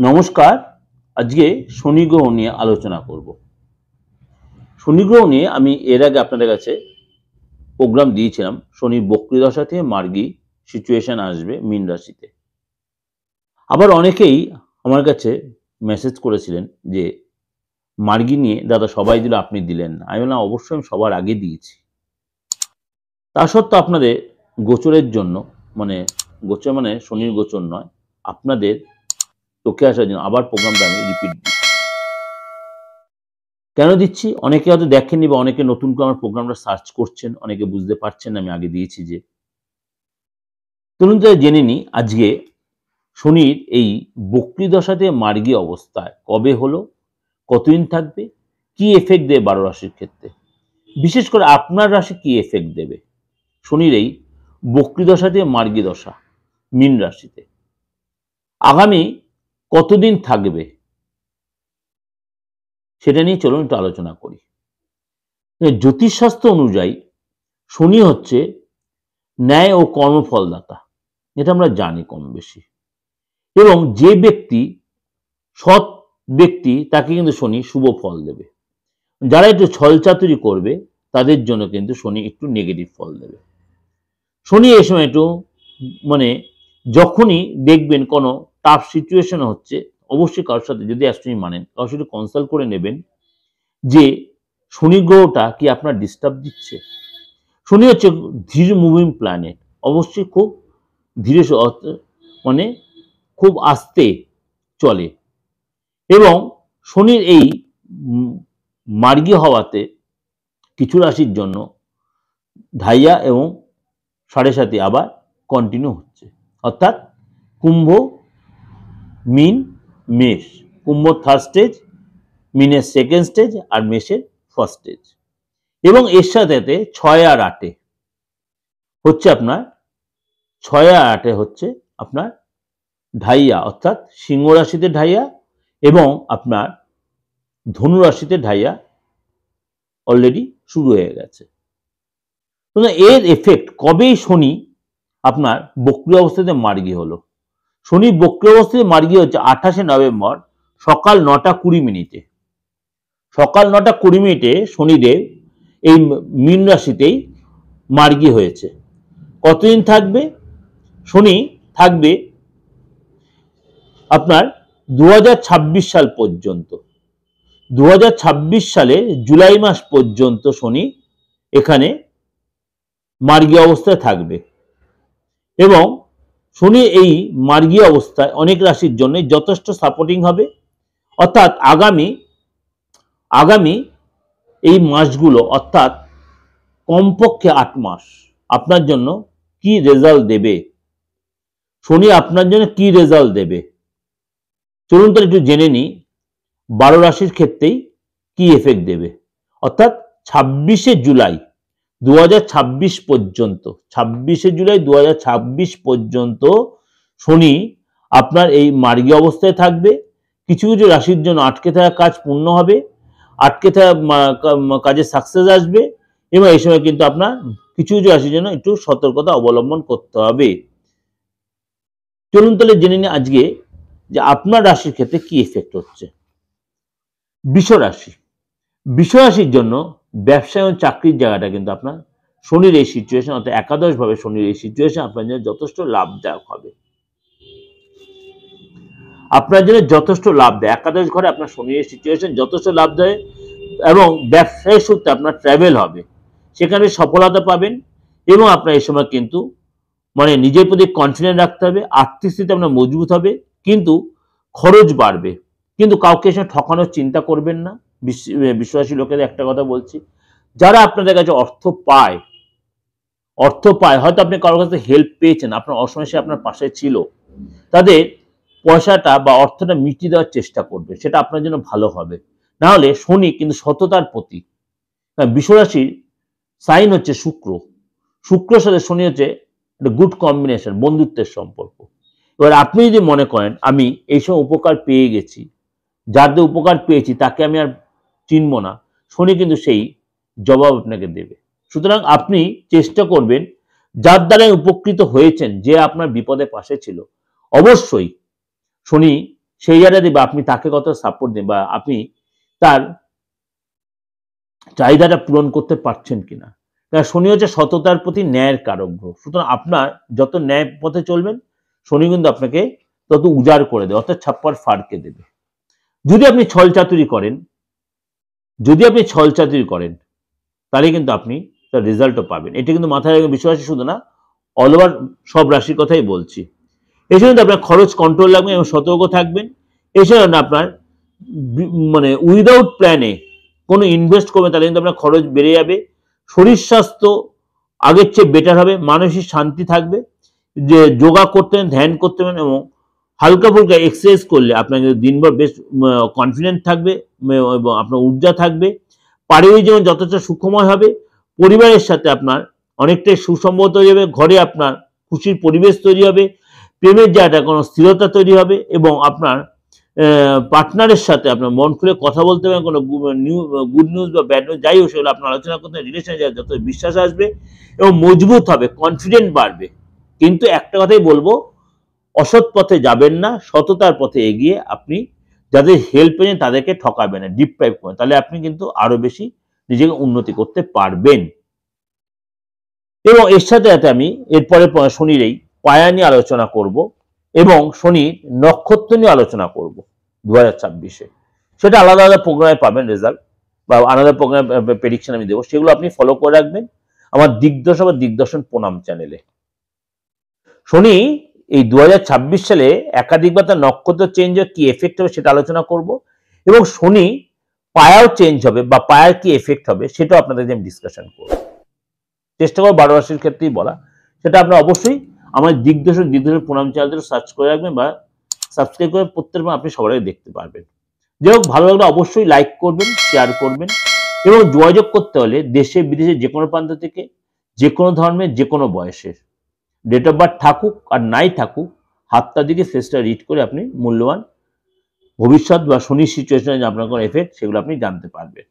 নমস্কার। আজকে শনি গ্রহ নিয়ে আলোচনা করব। শনি গ্রহ নিয়ে আমি এর আগে আপনাদের কাছে প্রোগ্রাম দিয়েছিলাম। শনি বক্রী দশা থেকে মার্গী সিচুয়েশন আসবে মীন রাশিতে। আবার অনেকেই আমার কাছে মেসেজ করেছিলেন যে মার্গী নিয়ে দাদা সবাই দিল, আপনি দিলেন না। আমি বললাম অবশ্যই আমি সবার আগে দিয়েছি। তা সত্ত্বেও আপনাদের গোচরের জন্য, গোচর মানে শনির গোচর নয়, আপনাদের চোখে আসার জন্য আবার প্রোগ্রামটা আমি রিপিট দিচ্ছি। কেন দিচ্ছি? অনেকে হয়তো দেখেননি বা অনেকে নতুন করে আমার প্রোগ্রামটা সার্চ করছেন, অনেকে বুঝতে পারছেন না আমি আগে দিয়েছি যে। চলুন তো জেনে নিই আজকে শনির এই বক্রী দশাতে মার্গী অবস্থায় কবে হলো, কতদিন থাকবে, কি এফেক্ট দেবে 12 রাশির ক্ষেত্রে, বিশেষ করে আপনার রাশি কি এফেক্ট দেবে শনির এই বক্রী দশাতে মার্গী দশা মীন রাশিতে, আগামী কতদিন থাকবে সেটা নিয়ে চলুন একটু আলোচনা করি। জ্যোতিষশাস্ত্র অনুযায়ী শনি হচ্ছে ন্যায় ও কর্মফলদাতা, এটা আমরা জানি কম বেশি। এবং যে ব্যক্তি সৎ ব্যক্তি তাকে কিন্তু শনি শুভ ফল দেবে। যারা একটু ছলচাতুরি করবে তাদের জন্য কিন্তু শনি একটু নেগেটিভ ফল দেবে। শনি এই সময় একটু যখনই দেখবেন কোনো টাফ সিচুয়েশন হচ্ছে, অবশ্যই কারোর সাথে, যদি অ্যাস্ট্রোলজি মানেন, কারোর সাথে কনসাল্ট করে নেবেন যে শনি গ্রহটা কি আপনার ডিস্টার্ব দিচ্ছে। শনি হচ্ছে ধীর মুভিং প্ল্যানেট, অবশ্যই খুব ধীরে খুব আস্তে চলে। এবং শনির এই মার্গী হওয়াতে কিছু রাশির জন্য ঢাইয়া এবং 7.5 আবার কন্টিনিউ হচ্ছে, অর্থাৎ কুম্ভ, মীন, মেষ। কুম্ভ থার্ড স্টেজ, মীনের সেকেন্ড স্টেজ আর মেষের ফার্স্ট স্টেজ। এবং এর সাথে 6 আর 8 হচ্ছে আপনার 6 আর 8 হচ্ছে আপনার ঢাইয়া, অর্থাৎ সিংহ রাশিতে ঢাইয়া এবং আপনার ধনু রাশিতে ঢাইয়া অলরেডি শুরু হয়ে গেছে। এর এফেক্ট কবেই শনি আপনার বক্রী অবস্থাতে মার্গী হলো। শনি বক্রী অবস্থাতে মার্গী হচ্ছে 28 নভেম্বর সকাল 9টা 20 মিনিটে। সকাল 9টা 20 মিনিটে শনিদেব এই মীন রাশিতেই মার্গী হয়েছে। কতদিন থাকবে? শনি থাকবে আপনার 2026 সাল পর্যন্ত। 2026 সালে জুলাই মাস পর্যন্ত শনি এখানে মার্গী অবস্থায় থাকবে। এবং শনি এই মার্গী অবস্থায় অনেক রাশির জন্য যথেষ্ট সাপোর্টিং হবে। অর্থাৎ আগামী এই মাসগুলো, অর্থাৎ কমপক্ষে 8 মাস আপনার জন্য কি রেজাল্ট দেবে, শনি আপনার জন্য কি রেজাল্ট দেবে, চলুন তো একটু জেনে নিই 12 রাশির ক্ষেত্রেই কি এফেক্ট দেবে। অর্থাৎ 26শে জুলাই 2026 পর্যন্ত, 26শে জুলাই 2026 পর্যন্ত শনি আপনার এই মার্গী অবস্থায় থাকবে। কিছু কিছু রাশির জন্য আটকে থাকা কাজ পূর্ণ হবে, আটকে থাকা কাজে সাকসেস আসবে। এবং এই সময় কিন্তু আপনার কিছু কিছু রাশির জন্য একটু সতর্কতা অবলম্বন করতে হবে। চলুন তাহলে জেনে নিই আজকে যে আপনার রাশির ক্ষেত্রে কি এফেক্ট হচ্ছে। বৃষ রাশি, বৃষ রাশির জন্য ব্যবসা এবং চাকরির জায়গাটা কিন্তু আপনার শনির এই সিচুয়েশন, অর্থাৎ একাদশভাবে শনির এই সিচুয়েশন আপনার জন্য যথেষ্ট লাভদায়ক হবে। আপনার জন্য যথেষ্ট লাভদায়ক, একাদশ ঘরে আপনার শনির এই সিচুয়েশন যথেষ্ট লাভদায়ক। এবং ব্যবসায়ের সূত্রে আপনার ট্রাভেল হবে, সেখানে সফলতা পাবেন। এবং আপনার এই সময় কিন্তু নিজের প্রতি কনফিডেন্স রাখতে হবে, আর্থিক স্থিতি আপনার মজবুত হবে, কিন্তু খরচ বাড়বে। কিন্তু কাউকে এসে ঠকানোর চিন্তা করবেন না। বিশ্বাসী লোকেদের একটা কথা বলছি, যারা আপনাদের কাছে অর্থ পায়, হয়তো আপনি কারোর কাছে হেল্প পেয়েছেন, আপনার অসময়ে সে আপনার পাশে ছিল, তাদের পয়সাটা বা অর্থটা মিটিয়ে দেওয়ার চেষ্টা করবে, সেটা আপনার জন্য ভালো হবে। না হলে শনি কিন্তু সততার প্রতীক। বৃষ রাশির সাইন হচ্ছে শুক্র, শুক্রের সাথে শনি হচ্ছে একটা গুড কম্বিনেশন, বন্ধুত্বের সম্পর্ক। এবার আপনি যদি মনে করেন আমি এইসব উপকার পেয়ে গেছি, যাদের উপকার পেয়েছি তাকে আমি আর চিনব না, শনি কিন্তু সেই জবাব আপনাকে দেবে। সুতরাং আপনি চেষ্টা করবেন যার দ্বারা উপকৃত হয়েছেন, যে আপনার বিপদে পাশে ছিল, অবশ্যই শনি সেই জায়গাটা দেখবে আপনি তাকে কত সাপোর্ট দেন বা আপনি তার চাহিদাটা পূরণ করতে পারছেন কিনা। কারণ শনি হচ্ছে সততার প্রতি ন্যায়ের কারক গ্রহ। সুতরাং আপনার যত ন্যায় পথে চলবেন শনি কিন্তু আপনাকে তত উজাড় করে দেবে, অর্থাৎ ছাপ্পার ফাড়কে দেবে। যদি আপনি ছল চাতুরি করেন তাহলে কিন্তু আপনি তার রেজাল্টও পাবেন। এটা কিন্তু মাথায় রাখবেন, বিশ্বাসী শুধু না, অল ওভার সব রাশির কথাই বলছি। এই জন্য আপনার খরচ কন্ট্রোল রাখবেন এবং সতর্ক থাকবেন। এছাড়া আপনার মানে উইদাউট প্ল্যানে কোনো ইনভেস্ট করবেন তাহলে কিন্তু আপনার খরচ বেড়ে যাবে। শরীর স্বাস্থ্য আগের চেয়ে বেটার হবে, মানসিক শান্তি থাকবে, যে যোগা করতে হবে, ধ্যান করতে হবে এবং হালকা ফুলকা এক্সারসাইজ করলে আপনার কিন্তু দিনভর বেশ কনফিডেন্ট থাকবে এবং আপনার ঊর্জা থাকবে। পারিবারিক জীবন যথেষ্ট সুখময় হবে। পরিবারের সাথে আপনার অনেকটাই সুসম্মত হয়ে যাবে, ঘরে আপনার খুশির পরিবেশ তৈরি হবে, প্রেমের জায়গাটা কোনো স্থিরতা তৈরি হবে এবং আপনার পার্টনারের সাথে আপনার মন খুলে কথা বলতে পারেন। কোনো গুড নিউজ বা ব্যাড নিউজ যাই হোক সেগুলো আপনার আলোচনা করতে রিলেশনে যত বিশ্বাস আসবে এবং মজবুত হবে, কনফিডেন্ট বাড়বে। কিন্তু একটা কথাই বলবো, অসৎ পথে যাবেন না, সততার পথে এগিয়ে আপনি যাদের হেল্প পেয়েছেন তাদেরকে ঠকাবেন না, ডিপ্রাইভ করেন, তাহলে আপনি কিন্তু আরো বেশি নিজেকে উন্নতি করতে পারবেন। এবং এর সাথে সাথে আমি এরপরে শনির এই পায়া নিয়ে আলোচনা করব এবং শনির নক্ষত্র নিয়ে আলোচনা করব 2026-এ। সেটা আলাদা আলাদা প্রোগ্রামে পাবেন রেজাল্ট বা আলাদা প্রোগ্রাম প্রেডিকশন আমি দেবো, সেগুলো আপনি ফলো করে রাখবেন আমার দিগদশা বা দিগদর্শন প্রণাম চ্যানেলে। শনি এই 2026 সালে একাধিকবার তার নক্ষত্র চেঞ্জ কি এফেক্ট হবে সেটা আলোচনা করব এবং শনি পায়াও চেঞ্জ হবে বা পায়ার কি এফেক্ট হবে সেটাও আপনাদের আমি ডিসকাশন করব। চেষ্টা করবো 12 রাশির ক্ষেত্রেই বলা, সেটা আপনারা অবশ্যই আমার দিগদর্শন প্রণাম চ্যানেলটা সার্চ করে রাখবেন বা সাবস্ক্রাইব করে প্রত্যেকবার আপনি সবাই দেখতে পারবেন। যাই হোক, ভালো লাগলে অবশ্যই লাইক করবেন, শেয়ার করবেন এবং যোগাযোগ করতে হলে দেশে বিদেশে যে কোনো প্রান্ত থেকে, যে কোনো ধর্মের, যে কোনো বয়সের, ডেট অফ বার্থ থাকুক আর নাই থাকুক, হাতটা দিকে ফেসটা রিড করে আপনি মূল্যবান ভবিষ্যৎ বা শনির সিচুয়েশনে আপনার কোনো এফেক্ট সেগুলো আপনি জানতে পারবেন।